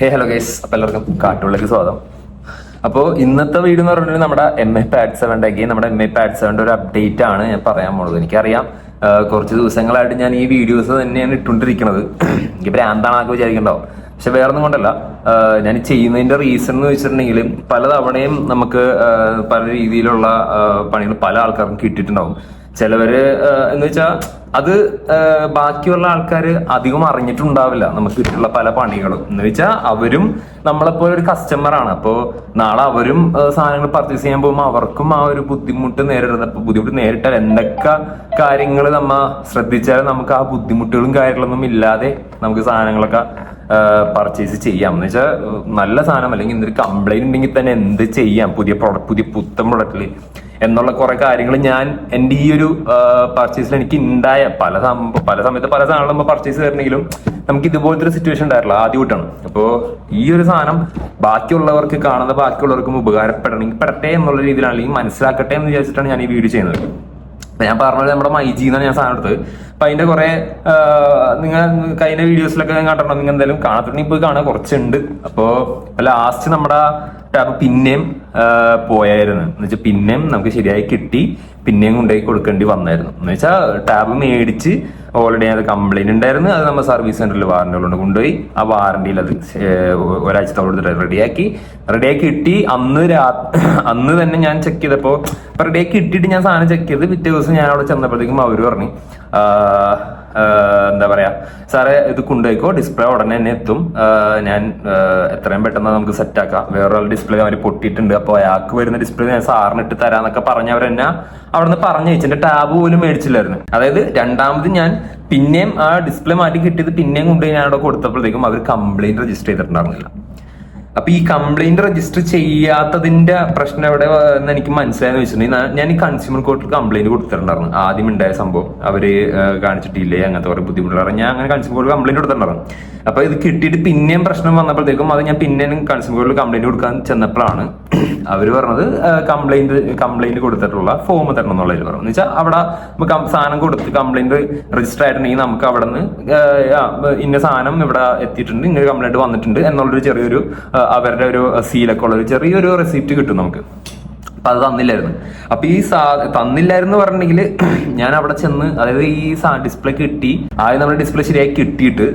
Hello guys, അപ്പോൾ എല്ലാവർക്കും കാട്ടുള്ളിലേക്ക് സ്വാഗതം. അപ്പോൾ ഇന്നത്തെ വീഡിയോ എന്ന് പറഞ്ഞാൽ നമ്മുടെ MI Pad 7 നമ്മുടെ MI Pad 7 ഒരു അപ്ഡേറ്റ് ആണ് ഞാൻ പറയാൻ പോകുന്നത്. എനിക്കറിയാം കുറച്ച് ദിവസങ്ങളായിട്ട് ഞാൻ ഈ വീഡിയോസ് തന്നെയാണ് ഇട്ടുകൊണ്ടിരിക്കുന്നത്. എനിക്ക് ഭ്രാന്താണൊക്കെ വിചാരിക്കണ്ടോ, പക്ഷെ വേറെ ഒന്നും കൊണ്ടല്ല. ഞാൻ ചെയ്യുന്നതിന്റെ റീസൺ എന്ന് വെച്ചിട്ടുണ്ടെങ്കിൽ പലതവണയും നമുക്ക് പല രീതിയിലുള്ള പണികൾ പല ആൾക്കാർക്കും കിട്ടിയിട്ടുണ്ടാവും. ചിലവര് എന്ന് വെച്ചാൽ അത് ബാക്കിയുള്ള ആൾക്കാർ അധികം അറിഞ്ഞിട്ടുണ്ടാവില്ല നമുക്ക് കിട്ടിയുള്ള പല പണികളും. എന്ന് വെച്ചാൽ അവരും നമ്മളെപ്പോലെ ഒരു കസ്റ്റമറാണ്. അപ്പോൾ നാളെ അവരും സാധനങ്ങൾ പർച്ചേസ് ചെയ്യാൻ പോകുമ്പോൾ അവർക്കും ആ ഒരു ബുദ്ധിമുട്ട് നേരിടുന്നത്. അപ്പൊ ബുദ്ധിമുട്ട് നേരിട്ടാൽ എന്തൊക്കെ കാര്യങ്ങൾ നമ്മ ശ്രദ്ധിച്ചാൽ നമുക്ക് ആ ബുദ്ധിമുട്ടുകളും കാര്യങ്ങളൊന്നും ഇല്ലാതെ നമുക്ക് സാധനങ്ങളൊക്കെ പർച്ചേസ് ചെയ്യാം. എന്ന് വെച്ചാൽ നല്ല സാധനം അല്ലെങ്കിൽ എന്തൊരു കംപ്ലൈന്റ് ഉണ്ടെങ്കിൽ തന്നെ എന്ത് ചെയ്യാം പുതിയ പുത്തൻ പ്രൊഡക്റ്റിൽ എന്നുള്ള കുറെ കാര്യങ്ങൾ ഞാൻ എൻ്റെ ഈ ഒരു പർച്ചേസിൽ എനിക്ക് ഉണ്ടായ പല സമയത്ത് പല സാധനങ്ങൾ നമ്മൾ പർച്ചേസ് ചെയ്തിട്ടുണ്ടെങ്കിലും നമുക്ക് ഇതുപോലത്തെ ഒരു സിറ്റുവേഷൻ ഉണ്ടായിട്ടില്ല, ആദ്യമായിട്ടാണ്. അപ്പോൾ ഈ ഒരു സാധനം ബാക്കിയുള്ളവർക്ക് ബാക്കിയുള്ളവർക്കും ഉപകാരപ്പെടട്ടെ എന്നുള്ള രീതിയിലാണ്, അല്ലെങ്കിൽ മനസ്സിലാക്കട്ടെ എന്ന് വിചാരിച്ചിട്ടാണ് ഞാൻ ഈ വീഡിയോ ചെയ്യുന്നത്. ഞാൻ പറഞ്ഞത് നമ്മുടെ മൈജി എന്നാണ് ഞാൻ സാധനം എടുത്തത്. അപ്പൊ അതിന്റെ കുറെ നിങ്ങൾ കഴിഞ്ഞ വീഡിയോസിലൊക്കെ ഞാൻ കണ്ടിട്ടുണ്ടോ, നിങ്ങൾ എന്തായാലും കാണാത്തുണ്ടെങ്കിൽ പോയി കാണാൻ കുറച്ചുണ്ട്. അപ്പോ ലാസ്റ്റ് നമ്മുടെ ടാബ് പിന്നെയും പോയായിരുന്നു. എന്ന് വെച്ചാൽ പിന്നെയും നമുക്ക് ശരിയായി കിട്ടി, പിന്നെയും കൊണ്ടുപോയി കൊടുക്കേണ്ടി വന്നായിരുന്നു. എന്ന് വെച്ചാൽ ടാബ് മേടിച്ച് ഓൾറെഡി അത് കംപ്ലൈന്റ് ഉണ്ടായിരുന്നു. അത് നമ്മൾ സർവീസ് സെന്ററിൽ വാറന്റി കൊണ്ട് കൊണ്ടുപോയി ആ വാറന്റിയിൽ അത് ഒരാഴ്ചത്തോളം റെഡിയാക്കി കിട്ടി. അന്ന് തന്നെ ഞാൻ ചെക്ക് ചെയ്തപ്പോ റെഡിയാക്കി ഇട്ടിട്ട് ഞാൻ സാധനം ചെക്ക് ചെയ്ത് പിറ്റേ ദിവസം ഞാൻ അവിടെ ചെന്നപ്പോഴത്തേക്കും അവര് പറഞ്ഞു എന്താ പറയാ, സാറേ ഇത് കൊണ്ടുപോയിക്കോ, ഡിസ്പ്ലേ ഉടനെ തന്നെ എത്തും, ഞാൻ എത്രയും പെട്ടെന്ന് നമുക്ക് സെറ്റ് ആക്കാം, വേറൊരു ഡിസ്പ്ലേ അവർ പൊട്ടിയിട്ടുണ്ട്, അപ്പൊ അയാൾക്ക് വരുന്ന ഡിസ്പ്ലേ ഞാൻ സാറിന് ഇട്ട് തരാന്നൊക്കെ പറഞ്ഞവരെന്നെ അവിടുന്ന് പറഞ്ഞു എന്റെ ടാബ് പോലും മേടിച്ചില്ലായിരുന്നു. അതായത് രണ്ടാമത് ഞാൻ പിന്നെയും ആ ഡിസ്പ്ലേ മാറ്റി കിട്ടിയത് പിന്നെയും കൊണ്ടുപോയി ഞാൻ അവിടെ കൊടുത്തപ്പോഴത്തേക്കും അവർ കംപ്ലൈന്റ് രജിസ്റ്റർ ചെയ്തിട്ടുണ്ടായിരുന്നില്ല. അപ്പൊ ഈ കംപ്ലൈന്റ് രജിസ്റ്റർ ചെയ്യാത്തതിന്റെ പ്രശ്നം എവിടെ എന്ന് എനിക്ക് മനസ്സിലായെന്ന് വെച്ചിട്ടുണ്ടെങ്കിൽ ഞാൻ ഈ കൺസ്യൂമർ കോർട്ടിൽ കംപ്ലൈന്റ് കൊടുത്തിട്ടുണ്ടായിരുന്നു. ആദ്യം ഉണ്ടായ സംഭവം അവര് കാണിച്ചിട്ടില്ലേ, അങ്ങനത്തെ കുറെ ബുദ്ധിമുട്ടുകൾ ഞാൻ അങ്ങനെ കൺസ്യൂമർ കോർട്ടിൽ കംപ്ലൈന്റ് കൊടുത്തിട്ടുണ്ടായിരുന്നു. അപ്പൊ ഇത് കിട്ടിയിട്ട് പിന്നെയും പ്രശ്നം വന്നപ്പോഴത്തേക്കും അത് ഞാൻ പിന്നെയും കൺസ്യൂമർ കോർട്ടിൽ കംപ്ലൈന്റ് കൊടുക്കാൻ ചെന്നപ്പോഴാണ് അവര് പറഞ്ഞത് കംപ്ലൈന്റ് കൊടുത്തിട്ടുള്ള ഫോം തരണം എന്നുള്ളത് പറഞ്ഞു. എന്ന് വെച്ചാൽ അവിടെ നമുക്ക് സാധനം കൊടുത്ത് കംപ്ലൈന്റ് രജിസ്റ്റർ ആയിട്ടുണ്ടെങ്കിൽ നമുക്ക് അവിടെ നിന്ന് ഇന്ന സാധനം ഇവിടെ എത്തിയിട്ടുണ്ട്, ഇന്ന കംപ്ലൈന്റ് വന്നിട്ടുണ്ട് എന്നുള്ളൊരു ചെറിയൊരു അവരുടെ ഒരു സീലൊക്കെ ഉള്ള ഒരു ചെറിയൊരു റെസിപ്റ്റ് കിട്ടും നമുക്ക്. അപ്പൊ അത് തന്നില്ലായിരുന്നു. അപ്പൊ ഈ തന്നില്ലായിരുന്നു പറഞ്ഞിട്ടുണ്ടെങ്കിൽ ഞാൻ അവിടെ ചെന്ന്, അതായത് ഈ ഡിസ്പ്ലേ കിട്ടി, ആദ്യം നമ്മുടെ ഡിസ്പ്ലേ ശരിയായി കിട്ടിയിട്ട്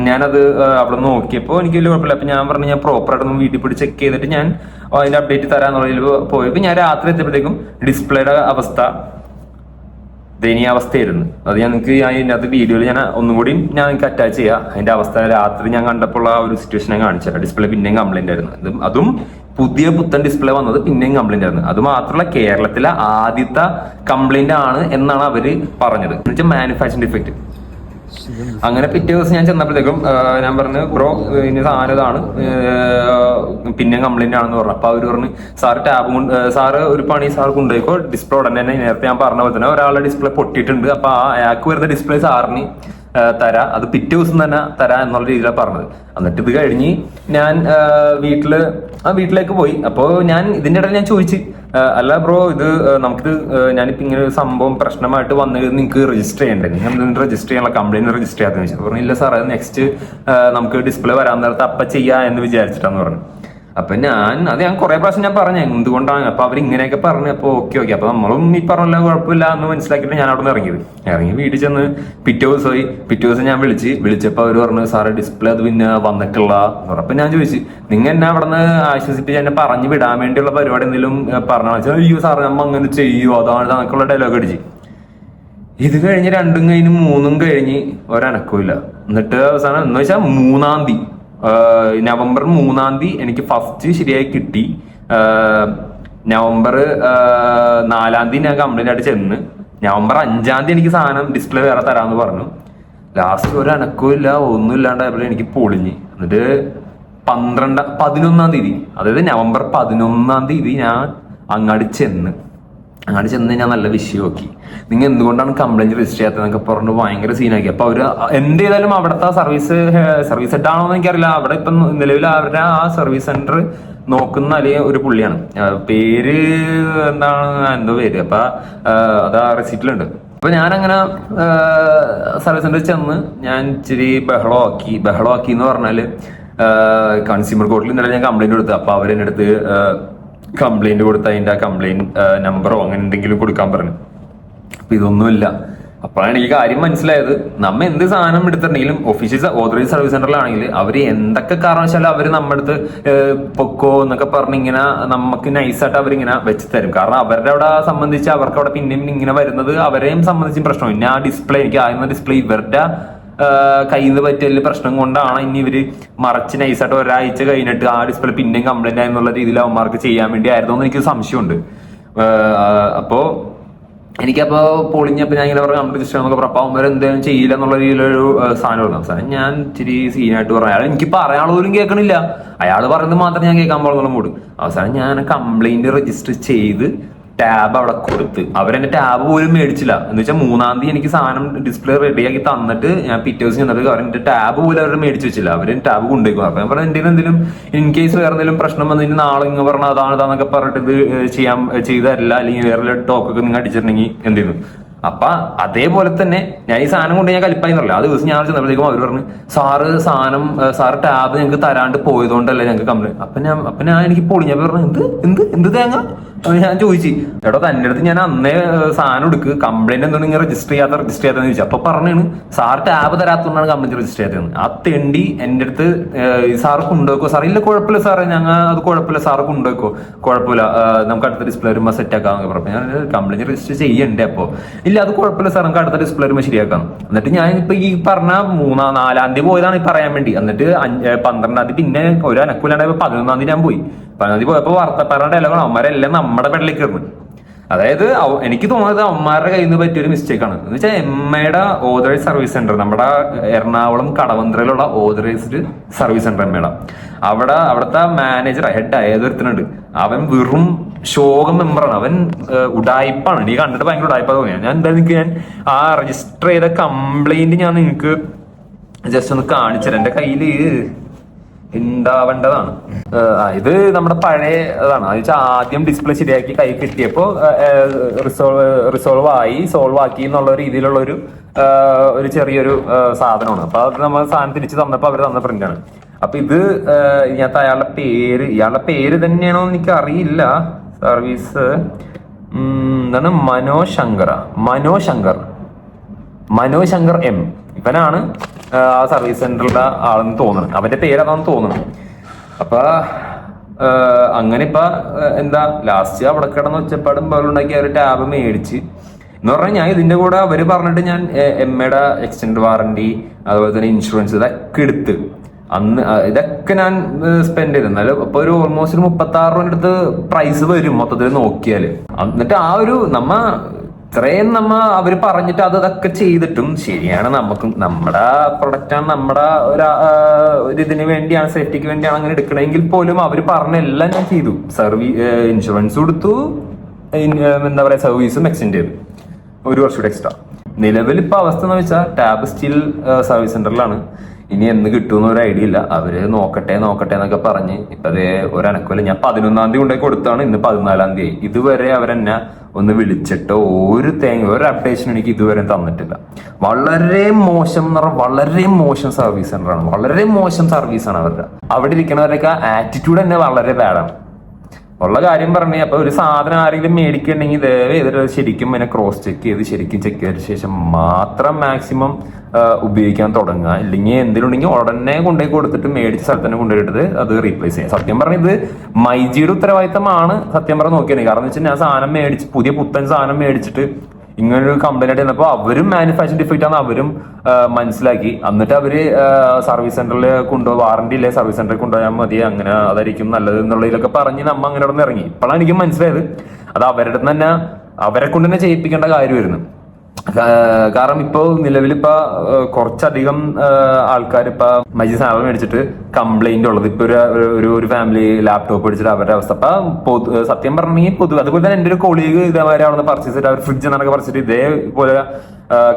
ഞാനത് അവിടെ നോക്കിയപ്പോൾ എനിക്ക് വലിയ കുഴപ്പമില്ല. അപ്പൊ ഞാൻ പറഞ്ഞു ഞാൻ പ്രോപ്പറായിട്ടൊന്ന് വീട്ടിൽ പോയി ചെക്ക് ചെയ്തിട്ട് ഞാൻ അതിന്റെ അപ്ഡേറ്റ് തരാന്നുള്ളതിൽ പോയപ്പോൾ ഞാൻ രാത്രി എത്തിയപ്പോഴത്തേക്കും ഡിസ്പ്ലേയുടെ അവസ്ഥ ദയനീയാവസ്ഥയായിരുന്നു. അത് ഞാൻ നിങ്ങൾക്ക് അതിനകത്ത് വീഡിയോയിൽ ഞാൻ ഒന്നും കൂടി ഞാൻ നിങ്ങൾക്ക് അറ്റാച്ച് ചെയ്യാം. അതിന്റെ അവസ്ഥ രാത്രി ഞാൻ കണ്ടപ്പോൾ ആ ഒരു സിറ്റുവേഷൻ ഞാൻ കാണിച്ചു. ഡിസ്പ്ലേ പിന്നെയും കംപ്ലൈന്റ് ആയിരുന്നു. അതും പുത്തൻ ഡിസ്പ്ലേ വന്നത് പിന്നെയും കംപ്ലൈന്റ് ആയിരുന്നു. അത് മാത്രമല്ല കേരളത്തിലെ ആദ്യത്തെ കംപ്ലൈന്റ് ആണ് എന്നാണ് അവര് പറഞ്ഞത്. എന്ന് വെച്ചാൽ മാനുഫാക്ചറിംഗ് ഡിഫക്റ്റ്. അങ്ങനെ പിറ്റേ ദിവസം ഞാൻ ചെന്നപ്പോഴത്തേക്കും ഞാൻ പറഞ്ഞു ബ്രോ ഇനി സാധനം ഇതാണ്, പിന്നെ കംപ്ലൈന്റ് ആണെന്ന് പറഞ്ഞു. അപ്പൊ അവര് പറഞ്ഞു സാറ് ടാബ് കൊണ്ട് സാറ് ഒരു പണി സാർ കൊണ്ടുപോയിക്കോ, ഡിസ്പ്ലേ ഉടനെ തന്നെ നേരത്തെ ഞാൻ പറഞ്ഞ പോലെ തന്നെ ഒരാളുടെ ഡിസ്പ്ലേ പൊട്ടിയിട്ടുണ്ട്, അപ്പൊ അയാൾക്ക് വരുന്ന ഡിസ്പ്ലേ സാറിന് തരാ, അത് പിറ്റേ ദിവസം തന്നെ തരാ എന്നുള്ള രീതിയിലാണ് പറഞ്ഞത്. എന്നിട്ട് ഇത് കഴിഞ്ഞ് ഞാൻ വീട്ടിലേക്ക് പോയി. അപ്പോ ഞാൻ ഇതിന്റെ ഇടയിൽ ഞാൻ ചോദിച്ചു, അല്ല ബ്രോ ഇത് നമുക്കിത് ഞാനിപ്പോ ഇങ്ങനെ ഒരു സംഭവം പ്രശ്നമായിട്ട് വന്നത് നിങ്ങൾക്ക് രജിസ്റ്റർ ചെയ്യണ്ടേ, നിങ്ങൾ രജിസ്റ്റർ ചെയ്യാനുള്ള കംപ്ലൈന്റ് രജിസ്റ്റർ ചെയ്യാന്ന് ചോദിച്ചു. പറഞ്ഞു ഇല്ല സാർ, അത് നെക്സ്റ്റ് നമുക്ക് ഡിസ്പ്ലേ വരാൻ നേരത്തെ അപ്പൊ ചെയ്യാ എന്ന് വിചാരിച്ചിട്ടാന്ന് പറഞ്ഞു. അപ്പൊ ഞാൻ കുറെ പ്രാവശ്യം ഞാൻ പറഞ്ഞു എന്തുകൊണ്ടാണ്. അപ്പൊ അവർ ഇങ്ങനെയൊക്കെ പറഞ്ഞു. അപ്പൊ ഓക്കെ അപ്പൊ നമ്മളും ഈ പറഞ്ഞ കുഴപ്പമില്ല എന്ന് മനസ്സിലാക്കിയിട്ട് ഞാൻ അവിടെ നിന്ന് ഇറങ്ങി വീട്ടിൽ ചെന്ന് പിറ്റേ ദിവസം ഞാൻ വിളിച്ചപ്പോ അവര് പറഞ്ഞു സാറേ ഡിസ്പ്ലേ അത് പിന്നെ വന്നിട്ടുള്ള. അപ്പൊ ഞാൻ ചോദിച്ചു നിങ്ങൾ എന്നെ അവിടെ നിന്ന് ആശ്വസിപ്പിച്ച് എന്നെ പറഞ്ഞു വിടാൻ വേണ്ടിയുള്ള പരിപാടി എന്തെങ്കിലും പറഞ്ഞു. അയ്യോ സാറേ നമ്മ അങ്ങനെ ചെയ്യൂ അതാണ് നമുക്കുള്ള ഡയലോഗ് അടിച്ച്. ഇത് കഴിഞ്ഞ് 2ഉം കഴിഞ്ഞ് 3ഉം കഴിഞ്ഞ് ഒരനക്കമില്ല. എന്നിട്ട് അവസാനം എന്ന് വെച്ചാൽ നവംബർ 3-ാം തീയതി എനിക്ക് ഫസ്റ്റ് ശരിയായി കിട്ടി. നവംബർ 4-ാം തീയതി ഞാൻ കംപ്ലൈന്റ് ആയിട്ട് ചെന്ന് നവംബർ 5-ാം തീയതി എനിക്ക് സാധനം ഡിസ്പ്ലേ വേറെ തരാമെന്ന് പറഞ്ഞു. ലാസ്റ്റ് ഒരു അനക്കവും ഇല്ല, ഒന്നും ഇല്ലാണ്ടായപ്പോൾ എനിക്ക് പൊളിഞ്ഞ്. എന്നിട്ട് 11-ാം തീയതി, അതായത് നവംബർ 11-ാം തീയതി ഞാൻ അങ്ങാടി ചെന്ന് ഞാൻ നല്ല വിഷയം നോക്കി, നിങ്ങൾ എന്തുകൊണ്ടാണ് കംപ്ലൈന്റ് രജിസ്റ്റർ ചെയ്യാത്തതെന്നൊക്കെ പറഞ്ഞു ഭയങ്കര സീനാക്കി. അപ്പൊ അവര് എന്ത് ചെയ്താലും അവിടുത്തെ സർവീസ് സെറ്റ് ആണോ എന്ന് എനിക്കറിയില്ല. അവിടെ ഇപ്പം നിലവിൽ അവരുടെ ആ സർവീസ് സെന്റർ നോക്കുന്ന അല്ലെങ്കിൽ ഒരു പുള്ളിയാണ്, പേര് എന്തോ പേര്. അപ്പൊ അത് ആ റെസിപ്റ്റിലുണ്ട്. അപ്പൊ ഞാനങ്ങനെ സർവീസ് സെന്ററിൽ ചെന്ന് ഞാൻ ഇച്ചിരി ബഹളമാക്കി എന്ന് പറഞ്ഞാല് കൺസ്യൂമർ കോർട്ടിൽ ഇന്നലെ ഞാൻ കംപ്ലൈന്റ് കൊടുത്തു. അപ്പൊ അവരെന്റെ അടുത്ത് കംപ്ലൈന്റ് കൊടുത്ത് അതിന്റെ കംപ്ലൈന്റ് നമ്പറോ അങ്ങനെ എന്തെങ്കിലും കൊടുക്കാൻ പറഞ്ഞു. അപ്പൊ ഇതൊന്നുമില്ല. അപ്പോഴാണ് എനിക്ക് കാര്യം മനസ്സിലായത്, നമ്മ എന്ത് സാധനം എടുത്തിട്ടുണ്ടെങ്കിലും ഒഫീഷ്യൽ ഓതറൈസ്ഡ് സർവീസ് സെന്ററിലാണെങ്കിൽ അവര് എന്തൊക്കെ കാരണവശാലും അവര് നമ്മുടെ അടുത്ത് പൊക്കോ എന്നൊക്കെ പറഞ്ഞ് ഇങ്ങനെ നമുക്ക് നൈസായിട്ട് അവരിങ്ങനെ വെച്ച് തരും. കാരണം അവരുടെ അവിടെ സംബന്ധിച്ച് അവർക്ക് അവിടെ പിന്നെയും ഇങ്ങനെ വരുന്നത് അവരെയും സംബന്ധിച്ചും പ്രശ്നം. പിന്നെ ആ ഡിസ്പ്ലേ, എനിക്ക് ആയിരുന്ന ഡിസ്പ്ലേ ഇവരുടെ കയ്യിൽ നിന്ന് പറ്റിയ പ്രശ്നം കൊണ്ടാണ് ഇനി ഇവര് മറച്ച് നൈസായിട്ട് ഒരാഴ്ച കഴിഞ്ഞിട്ട് ആ ഡിസ്പ്ലേ പിന്നെയും കംപ്ലൈന്റ് ആയെന്നുള്ള രീതിയിൽ അവന്മാർക്ക് ചെയ്യാൻ വേണ്ടി ആയിരുന്നു എന്ന് എനിക്ക് സംശയമുണ്ട്. അപ്പോ എനിക്കപ്പോ പൊളിഞ്ഞപ്പോ ഞാൻ ഇങ്ങനെ പറഞ്ഞ കംപ്ലീറ്റ് സിസ്റ്റം എന്നൊക്കെ പറഞ്ഞപ്പോൾ അവന്മാർ എന്തായാലും ചെയ്യില്ല എന്നുള്ള രീതിയിലൊരു സാധനം കൊടുക്കും. അവസാനം ഞാൻ ഇച്ചിരി സീനായിട്ട് പറഞ്ഞു, അയാൾ എനിക്ക് പറയാനുള്ള പോലും കേൾക്കണില്ല, അയാൾ പറയുന്നത് മാത്രം ഞാൻ കേൾക്കാൻ പാടുന്നുള്ള മൂട്. അവസാനം ഞാൻ കംപ്ലൈന്റ് രജിസ്റ്റർ ചെയ്ത് ടാബ് അവിടെ കൊടുത്ത് അവരെന്റെ ടാബ് പോലും മേടിച്ചില്ല. എന്ന് വെച്ചാൽ 3-ാം തീയതി എനിക്ക് സാധനം ഡിസ്പ്ലേ റെഡിയാക്കി തന്നിട്ട് ഞാൻ പിറ്റേ ദിവസം ചെന്നിട്ട് അവരെന്റെ ടാബ് പോലും അവർ മേടിച്ചു വെച്ചില്ല, അവര് ടാബ് കൊണ്ടുപോയിക്കും. അപ്പൊ ഞാൻ പറഞ്ഞ എന്തെങ്കിലും ഇൻ കേസ് വേറെ എന്തെങ്കിലും പ്രശ്നം വന്നിട്ട് നാളെ ഇങ്ങനെ പറഞ്ഞാൽ അതാണെന്നൊക്കെ പറഞ്ഞിട്ട് ഇത് ചെയ്തതല്ല, അല്ലെങ്കിൽ വേറെ ടോക്കൊക്കെ നിങ്ങൾ അടിച്ചിട്ടുണ്ടെങ്കിൽ എന്ത് ചെയ്യുന്നു. അപ്പൊ അതേപോലെ തന്നെ ഞാൻ ഈ സാധനം കൊണ്ട് ഞാൻ കലിപ്പായി എന്നല്ല. ആ ദിവസം ഞാൻ ചെന്നപ്പോഴത്തേക്കും അവർ പറഞ്ഞു, സാറ് ടാബ് ഞങ്ങൾക്ക് തരാണ്ട് പോയതുകൊണ്ടല്ലേ ഞങ്ങൾക്ക് കംപ്ലൈന്റ്. അപ്പൊ ഞാൻ എനിക്ക് പൊളിഞ്ഞപ്പോ പറഞ്ഞു, എന്ത് എന്ത് എന്ത് തേങ്ങ. ഞാൻ ചോദിച്ചു, എടോ തന്റെ അടുത്ത് ഞാൻ അന്നേ സാധനം എടുക്ക്, കംപ്ലൈന്റ് എന്താണ് നിങ്ങൾ രജിസ്റ്റർ ചെയ്യാത്തതെന്ന് ചോദിച്ചു. അപ്പൊ പറഞ്ഞാണ് സാർ ടാബ് തരാത്തതുകൊണ്ടാണ് കംപ്ലൈന്റ് രജിസ്റ്റർ ചെയ്യാത്തത്. ആ തെണ്ടി എന്റെ അടുത്ത് സാറ് കൊണ്ടുവെക്കോ, സാർ ഇല്ല കുഴപ്പമില്ല സാറേ, ഞങ്ങൾ അത് കുഴപ്പമില്ല, സാറ് കൊണ്ടുവെക്കോ, കുഴപ്പമില്ല, നമുക്ക് അടുത്ത ഡിസ്പ്ലേ വരുമ്പോൾ സെറ്റ് ആക്കാന്നൊക്കെ പറഞ്ഞു. ഞാൻ കംപ്ലൈന്റ് രജിസ്റ്റർ ചെയ്യണ്ടേ? അപ്പോ ഇല്ല അത് കുഴപ്പമില്ല സാർ, നമുക്ക് അടുത്ത ഡിസ്പ്ലേ വരുമ്പോൾ ശരിയാക്കാം. എന്നിട്ട് ഞാൻ ഇപ്പൊ ഈ പറഞ്ഞ 4-ാം തീയതി പോയതാണ് ഈ പറയാൻ വേണ്ടി. എന്നിട്ട് 12-ാം തീയതി പിന്നെ ഒരു അനക്കൂലാണ്ടായപ്പോ 11-ാം തീയതി ഞാൻ പോയി. 11-ാം തീയതി പോയപ്പോ പറഞ്ഞ ഡയലോഗാണ് അവന്മാരെല്ലാം നമ്മുടെ പെടലേക്ക് ഇടുന്നത്. അതായത് എനിക്ക് തോന്നുന്നത് അവന്മാരുടെ കയ്യിൽ നിന്ന് പറ്റിയൊരു മിസ്റ്റേക്കാണ്. എന്ന് വെച്ചാൽ എമ്മയുടെ ഓതറൈസ്ഡ് സർവീസ് സെന്റർ, നമ്മുടെ എറണാകുളം കടവന്ത്രയിലുള്ള ഓതറൈസ്ഡ് സർവീസ് സെന്റർ എമ്മയുടെ അവിടുത്തെ മാനേജർ ഹെഡ് ഏതൊരുത്തനുണ്ട്, അവൻ വെറും ശോകം മെമ്പറാണ്, അവൻ ഉടായ്പാണ്. നീ കണ്ടിട്ട് ഭയങ്കര ഉടായ്പ തോന്നിയാ. ഞാൻ എന്തായാലും ഞാൻ ആ രജിസ്റ്റർ ചെയ്ത കംപ്ലൈന്റ് ഞാൻ നിങ്ങൾക്ക് ജസ്റ്റ് ഒന്ന് കാണിച്ചുതരാം. എന്റെ കയ്യില് ഉണ്ടാവേണ്ടതാണ്. ഇത് നമ്മുടെ പഴയ അതാണ്. അത് വെച്ചാൽ ആദ്യം ഡിസ്പ്ലേ ശരിയാക്കി കൈ കിട്ടിയപ്പോ സോൾവ് ആക്കി എന്നുള്ള രീതിയിലുള്ള ഒരു ചെറിയൊരു സാധനമാണ്. അപ്പൊ അത് നമ്മൾ സാധനം തിരിച്ചു തന്നപ്പോ അവർ തന്ന പ്രിന്റാണ്. അപ്പൊ ഇത് ഇതിനകത്ത് ഇയാളുടെ പേര് തന്നെയാണോ എന്ന് എനിക്ക് അറിയില്ല. സർവീസ് എന്താണ്, മനോശങ്കർ എം. ഇവനാണ് ആ സർവീസ് സെന്ററിലെ ആളെന്ന് തോന്നുന്നു, അവന്റെ പേരതാന്ന് തോന്നുന്നു. അപ്പൊ അങ്ങനെ ഇപ്പൊ എന്താ ലാസ്റ്റ് അവിടെ കിടന്ന് ഒച്ചപ്പാടും ബഹളുണ്ടാക്കി അവർ ടാബ് മേടിച്ച് എന്ന് പറഞ്ഞാൽ ഞാൻ ഇതിന്റെ കൂടെ അവര് പറഞ്ഞിട്ട് ഞാൻ എമ്മയുടെ എക്സ്റ്റൻഡ് വാറന്റി അതുപോലെ തന്നെ ഇൻഷുറൻസ് ഇതൊക്കെ എടുത്ത് അന്ന് ഇതൊക്കെ ഞാൻ സ്പെൻഡ് ചെയ്ത്. എന്നാലും ഇപ്പൊ ഒരു ഓൾമോസ്റ്റ് 36 രൂപ അടുത്ത് പ്രൈസ് വരും മൊത്തത്തിൽ നോക്കിയാല്. എന്നിട്ട് ആ ഒരു ഇത്രയും അവര് പറഞ്ഞിട്ട് അതൊക്കെ ചെയ്തിട്ടും ശരിയാണ്, നമ്മുടെ പ്രൊഡക്റ്റാണ്, നമ്മുടെ ഒരു ഇതിന് വേണ്ടിയാണ്, സേഫ്റ്റിക്ക് വേണ്ടിയാണ് അങ്ങനെ എടുക്കണമെങ്കിൽ പോലും അവര് പറഞ്ഞ എല്ലാം ഞാൻ ചെയ്തു. ഇൻഷുറൻസ് കൊടുത്തു, എന്താ പറയാ സർവീസും എക്സ്റ്റെൻഡ് ചെയ്തു 1 വർഷം കൂടെ എക്സ്ട്രാ. നിലവിൽ ഇപ്പൊ അവസ്ഥ എന്ന് വെച്ചാൽ ടാബ് സ്റ്റിൽ സർവീസ് സെന്ററിലാണ്. ഇനി എന്ന് കിട്ടുമെന്ന് ഒരു ഐഡിയ ഇല്ല. അവര് നോക്കട്ടെ എന്നൊക്കെ പറഞ്ഞ് ഇപ്പൊ അതേ ഒരനക്കല്ല. ഞാൻ 11-ാം തീയതി കൊണ്ടേ കൊടുത്താണ്, ഇന്ന് 14-ാം തീയതി. ഇതുവരെ അവരെന്നെ ഒന്ന് വിളിച്ചിട്ടോ ഒരു അപ്ഡേഷൻ എനിക്ക് ഇതുവരെ തന്നിട്ടില്ല. വളരെ മോശം എന്ന് പറഞ്ഞാൽ വളരെ മോശം സർവീസ് സെന്ററാണ്, വളരെ മോശം സർവീസാണ് അവരുടെ. അവിടെ ഇരിക്കുന്നവരൊക്കെ ആറ്റിറ്റ്യൂഡ് തന്നെ വളരെ ബാഡാണ്. ഉള്ള കാര്യം പറഞ്ഞേ. അപ്പൊ ഒരു സാധനം ആരെങ്കിലും മേടിക്കണമെങ്കിൽ ദയവ് ശരിക്കും അതിനെ ക്രോസ് ശരിക്കും ചെക്ക് ചെയ്ത ശേഷം മാത്രം മാക്സിമം ഉപയോഗിക്കാൻ തുടങ്ങുക. ഇല്ലെങ്കിൽ എന്തിനുണ്ടെങ്കിൽ ഉടനെ കൊണ്ടുപോയി കൊടുത്തിട്ട് മേടിച്ച സ്ഥലത്ത് തന്നെ കൊണ്ടുപോയിട്ട് അത് റീപ്ലേസ് ചെയ്യാം. സത്യം പറഞ്ഞ ഇത് മൈജിയുടെ ഉത്തരവാദിത്തമാണ് സത്യം പറഞ്ഞ് നോക്കിയാണ്. കാരണം എന്ന് വെച്ചാൽ ഞാൻ സാധനം പുതിയ പുത്തൻ സാധനം മേടിച്ചിട്ട് ഇങ്ങനൊരു കംപ്ലൈന്റ് ആയിട്ട് വന്നപ്പോൾ അവരും മാനുഫാക്ചറിംഗ് ഡിഫക്റ്റ് ആണ് അവരും മനസ്സിലാക്കി. എന്നിട്ട് അവര് സർവീസ് സെന്ററിൽ വാറന്റി ഇല്ലേ സർവീസ് സെന്ററിൽ കൊണ്ടുപോയാൽ മതി, അങ്ങനെ അതായിരിക്കും നല്ലത് എന്നുള്ളതിലൊക്കെ പറഞ്ഞ് അങ്ങനെ അവിടെ നിന്ന് ഇറങ്ങി. ഇപ്പോഴാണ് എനിക്ക് മനസ്സിലായത് അത് അവരുടെ തന്നെ അവരെ കൊണ്ട് തന്നെ ചെയ്യിപ്പിക്കേണ്ട കാര്യമായിരുന്നു. കാരണം ഇപ്പൊ നിലവിലിപ്പോ കുറച്ചധികം ആൾക്കാർ ഇപ്പൊ മൈജി സാധനം മേടിച്ചിട്ട് കംപ്ലൈന്റ് ഉള്ളത്. ഇപ്പൊ ഒരു ഫാമിലി ലാപ്ടോപ്പ് മേടിച്ചിട്ട് അവരുടെ അവസ്ഥ ഇപ്പൊ സത്യം പറഞ്ഞെങ്കിൽ അതുപോലെ തന്നെ എന്റെ ഒരു കൊളീഗ് ഇതേമാതിരി അവിടെ നിന്ന് പർച്ചേസ് ചെയ്തിട്ട് അവർ ഫ്രിഡ്ജ് എന്നൊക്കെ പറിച്ചിട്ട് ഇതേപോലെ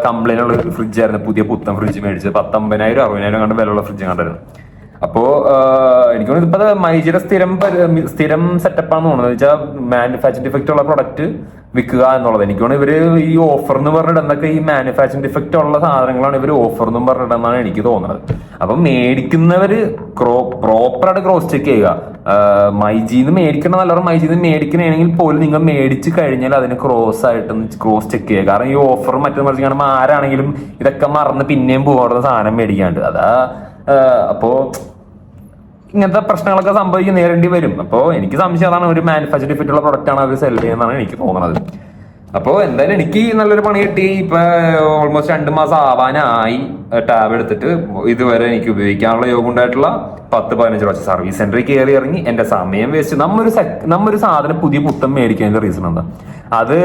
കംപ്ലൈന്റ് ഉള്ള ഒരു ഫ്രിഡ്ജായിരുന്നു. പുതിയ പുത്തൻ ഫ്രിഡ്ജ് മേടിച്ചത് 50,000 60,000 കണ്ട് വിലയുള്ള ഫ്രിഡ്ജ് കണ്ടായിരുന്നു. അപ്പോ എനിക്ക് തോന്നുന്നു ഇപ്പൊ മൈജിയുടെ സ്ഥിരം സെറ്റപ്പാന്ന് തോന്നുന്നത് വെച്ചാൽ മാനുഫാക്ചറിംഗ് ഡിഫക്റ്റ് ഉള്ള പ്രൊഡക്റ്റ് വിൽക്കുക എന്നുള്ളത്. എനിക്ക് തോന്നുന്നു ഇവര് ഈ ഓഫർ എന്ന് പറഞ്ഞിട്ട് എന്തൊക്കെ ഈ മാനുഫാക്ചറിംഗ് ഡിഫക്റ്റ് ഉള്ള സാധനങ്ങളാണ് ഇവര് ഓഫർ എന്നും പറഞ്ഞിട്ടെന്നാണ് എനിക്ക് തോന്നുന്നത്. അപ്പൊ മേടിക്കുന്നവര് പ്രോപ്പറായിട്ട് ക്രോസ് ചെക്ക് ചെയ്യുക. മൈജിന്ന് മേടിക്കണം നല്ലവണ്ണം മൈജിന്ന് മേടിക്കണമെങ്കിൽ പോലും നിങ്ങൾ മേടിച്ച് കഴിഞ്ഞാൽ അതിന് ക്രോസ് ചെക്ക് ചെയ്യുക. കാരണം ഈ ഓഫർ മറ്റു മറിച്ച് കാണുമ്പോൾ ആരാണെങ്കിലും ഇതൊക്കെ മറന്ന് പിന്നെയും പോകാറുന്ന സാധനം മേടിക്കാണ്ട് അതാ. അപ്പോ ഇങ്ങനത്തെ പ്രശ്നങ്ങളൊക്കെ സംഭവിക്കും, നേരിടേണ്ടി വരും. അപ്പോൾ എനിക്ക് സംശയം അതാണ്, ഒരു മാനുഫാക്ചർ ഡിഫക്റ്റ് ഉള്ള പ്രൊഡക്റ്റ് ആണ് അവർ സെൽ ചെയ്യുന്നതാണ് എനിക്ക് തോന്നുന്നത്. അപ്പോൾ എന്തായാലും എനിക്ക് നല്ലൊരു പണി കിട്ടി. ഇപ്പൊ ഓൾമോസ്റ്റ് 2 മാസം ആവാനായി ടാബ് എടുത്തിട്ട്. ഇതുവരെ എനിക്ക് ഉപയോഗിക്കാനുള്ള യോഗം ഉണ്ടായിട്ടുള്ള 10-15 പ്രാവശ്യം സർവീസ് സെന്ററിൽ കയറി ഇറങ്ങി എന്റെ സമയം വേസ്റ്റ്. നമ്മൊരു സാധനം പുതിയ പുത്തം മേടിക്കുന്നതിന്റെ റീസൺ എന്താ? അത്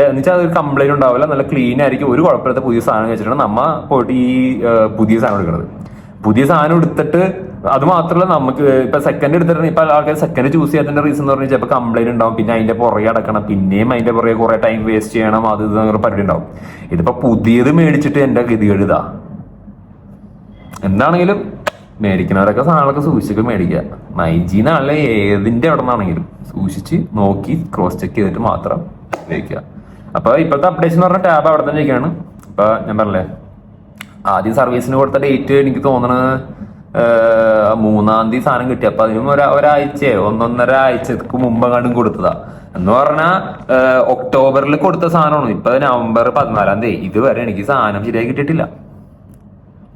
എന്നുവെച്ചാൽ അതൊരു കംപ്ലൈന്റ് ഉണ്ടാവില്ല, നല്ല ക്ലീൻ ആയിരിക്കും, ഒരു കുഴപ്പമില്ലാത്ത പുതിയ സാധനം വെച്ചിട്ടാണ് നമ്മ പോയിട്ട് ഈ പുതിയ സാധനം എടുക്കുന്നത്. പുതിയ സാധനം എടുത്തിട്ട് അത് മാത്രമല്ല, നമുക്ക് ഇപ്പൊ സെക്കൻഡ് എടുത്തിട്ട് ഇപ്പൊ ആൾക്കാർ സെക്കൻഡ് ചൂസ് ചെയ്യാത്തതിന്റെ റീസൺ എന്ന് പറഞ്ഞാൽ ചിലപ്പോൾ കംപ്ലൈന്റ് ഉണ്ടാവും, പിന്നെ അതിന്റെ പുറകെ അടക്കണം, പിന്നെയും അതിന്റെ പുറകെ കുറെ ടൈം വേസ്റ്റ് ചെയ്യണം, അത് പരിപാടി ഉണ്ടാവും. ഇതിപ്പോ പുതിയത് മേടിച്ചിട്ട് എന്റെ ഗതികേട് ഇതാ. എന്താണെങ്കിലും മേടിക്കുന്നവരൊക്കെ സാധനങ്ങളൊക്കെ സൂക്ഷിച്ചൊക്കെ മേടിക്കുക. മൈജിന്നാണല്ലേ ഏതിന്റെ അവിടെ നിന്നാണെങ്കിലും സൂക്ഷിച്ച് നോക്കി ക്രോസ് ചെക്ക് ചെയ്തിട്ട് മാത്രം ഉപയോഗിക്കുക. അപ്പൊ ഇപ്പോഴത്തെ അപ്ഡേഷൻ എന്ന് പറഞ്ഞ ടാബ് അവിടെ തന്നെ ഇരിക്കുകയാണ്. ഇപ്പൊ ഞാൻ പറഞ്ഞേ ആദ്യം സർവീസിന് കൊടുത്ത ഡേറ്റ് എനിക്ക് തോന്നണത് 3-ാം തീയതി സാധനം കിട്ടി. അപ്പൊ അതിനും ഒരാഴ്ചയോ 1-1.5 ആഴ്ചക്ക് മുമ്പ് കണ്ടും കൊടുത്തതാ. എന്ന് പറഞ്ഞാൽ ഒക്ടോബറിൽ കൊടുത്ത സാധനമാണ്. ഇപ്പൊ നവംബർ 14-ാം തീയതി ഇതുവരെ എനിക്ക് സാധനം ശരിയായി കിട്ടിയിട്ടില്ല.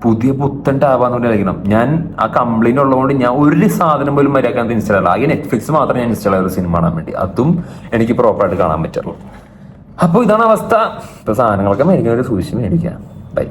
പുതിയ പുത്തൻ ടാബാന്ന് കളിക്കണം. ഞാൻ ആ കംപ്ലൈന്റ് ഉള്ളതുകൊണ്ട് ഞാൻ ഒരു സാധനം പോലും മര്യാദ ഇൻസ്റ്റാൾ ആകില്ല. ആകെ നെറ്റ്ഫ്ലിക്സ് മാത്രമേ ഞാൻ ഇൻസ്റ്റാൾ ചെയ്ത സിനിമ കാണാൻ വേണ്ടി, അതും എനിക്ക് പ്രോപ്പറായിട്ട് കാണാൻ പറ്റുള്ളൂ. അപ്പോൾ ഇതാണ് അവസ്ഥ. ഇപ്പൊ സാധനങ്ങളൊക്കെ മേടിക്കുന്നവർ സൂക്ഷിച്ച് മേടിക്കാം. ബൈ.